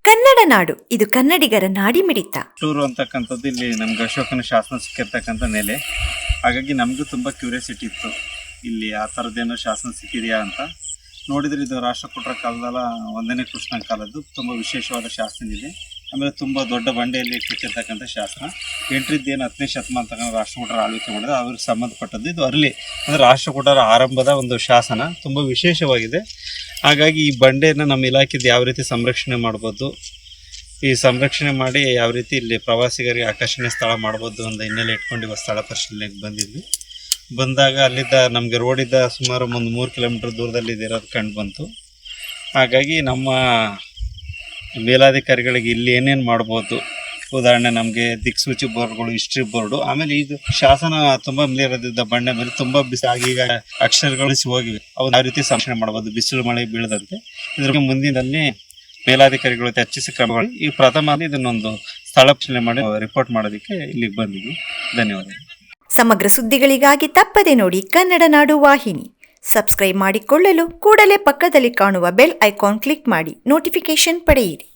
ಕನ್ನಡ ನಾಡು ಇದು ಕನ್ನಡಿಗರ ನಾಡಿಮಿಡಿತ. ಟೂರು ಅಂತಕ್ಕಂಥದ್ದು ಇಲ್ಲಿ ನಮ್ಗೆ ಅಶೋಕನ ಶಾಸನ ಸಿಕ್ಕಿರ್ತಕ್ಕಂಥ ನೆಲೆ. ಹಾಗಾಗಿ ನಮಗೂ ತುಂಬ ಕ್ಯೂರಿಯಾಸಿಟಿ ಇತ್ತು, ಇಲ್ಲಿ ಆ ಥರದ್ದೇನೋ ಶಾಸನ ಸಿಕ್ಕಿದೆಯಾ ಅಂತ. ನೋಡಿದರೆ ಇದು ರಾಷ್ಟ್ರಕೂಟರ ಕಾಲದಲ್ಲ, 1ನೇ ಕೃಷ್ಣ ಕಾಲದ್ದು ತುಂಬ ವಿಶೇಷವಾದ ಶಾಸನ ಇದೆ. ಆಮೇಲೆ ತುಂಬ ದೊಡ್ಡ ಬಂಡೆಯಲ್ಲಿ ಕೆತ್ತಿರ್ತಕ್ಕಂಥ ಶಾಸನ. ಎಂಟ್ರಿದ್ದೇನು 10ನೇ ಶತಮಾನ ರಾಷ್ಟ್ರಕೂಟರ ಆಳ್ವಿಕೆ ಮಾಡಿದ್ರೆ ಅವ್ರಿಗೆ ಸಂಬಂಧಪಟ್ಟದ್ದು. ಇದು ಅರ್ಲಿ ಅಂದರೆ ರಾಷ್ಟ್ರಕೂಟರ ಆರಂಭದ ಒಂದು ಶಾಸನ, ತುಂಬ ವಿಶೇಷವಾಗಿದೆ. ಹಾಗಾಗಿ ಈ ಬಂಡೆಯನ್ನು ನಮ್ಮ ಇಲಾಖೆದು ಯಾವ ರೀತಿ ಸಂರಕ್ಷಣೆ ಮಾಡ್ಬೋದು, ಈ ಸಂರಕ್ಷಣೆ ಮಾಡಿ ಯಾವ ರೀತಿ ಇಲ್ಲಿ ಪ್ರವಾಸಿಗರಿಗೆ ಆಕರ್ಷಣೀಯ ಸ್ಥಳ ಮಾಡ್ಬೋದು ಅಂತ ಹಿನ್ನೆಲೆ ಇಟ್ಕೊಂಡು ಇವತ್ತು ಸ್ಥಳ ಪರಿಶೀಲನೆಗೆ ಬಂದಿದ್ವಿ. ಬಂದಾಗ ಅಲ್ಲಿದ್ದ ನಮಗೆ ರೋಡಿಂದ ಸುಮಾರು ಒಂದು 3 ಕಿಲೋಮೀಟ್ರ್ ದೂರದಲ್ಲಿ ಇರೋದು ಕಂಡು ಬಂತು. ಹಾಗಾಗಿ ನಮ್ಮ ಮೇಲಾಧಿಕಾರಿಗಳಿಗೆ ಇಲ್ಲಿ ಏನೇನು ಮಾಡ್ಬೋದು, ಉದಾಹರಣೆ ನಮಗೆ ದಿಕ್ಸೂಚಿ ಬೋರ್ಡ್ಗಳು, ಹಿಸ್ಟ್ರಿ ಬೋರ್ಡು, ಆಮೇಲೆ ಇದು ಶಾಸನ ತುಂಬ ಮೇಲಿರೋದ್ರಿಂದ ಬಂಡೆ ಮೇಲೆ ತುಂಬ ಆಗೀಗ ಅಕ್ಷರಗಳು ಹೋಗಿವೆ, ಅವು ಯಾವ ರೀತಿ ಸಂರಕ್ಷಣೆ ಮಾಡ್ಬೋದು ಬಿಸಿಲು ಮಳೆ ಬೀಳದಂತೆ. ಇದ್ರ ಮುಂದಿನಲ್ಲಿ ಮೇಲಾಧಿಕಾರಿಗಳು ಚರ್ಚಿಸಿ ಕ್ರಮಗಳು ಈ ಪ್ರಥಮ ಇದನ್ನೊಂದು ಸ್ಥಳ ಪರಿಶೀಲನೆ ಮಾಡಿ ರಿಪೋರ್ಟ್ ಮಾಡೋದಕ್ಕೆ ಇಲ್ಲಿಗೆ ಬಂದಿದ್ವಿ. ಧನ್ಯವಾದಗಳು. ಸಮಗ್ರ ಸುದ್ದಿಗಳಿಗಾಗಿ ತಪ್ಪದೆ ನೋಡಿ ಕನ್ನಡ ನಾಡು ವಾಹಿನಿ. ಸಬ್ಸ್ಕ್ರೈಬ್ ಮಾಡಿಕೊಳ್ಳಲು ಕೂಡಲೇ ಪಕ್ಕದಲ್ಲಿ ಕಾಣುವ ಬೆಲ್ ಐಕಾನ್ ಕ್ಲಿಕ್ ಮಾಡಿ ನೋಟಿಫಿಕೇಶನ್ ಪಡೆಯಿರಿ.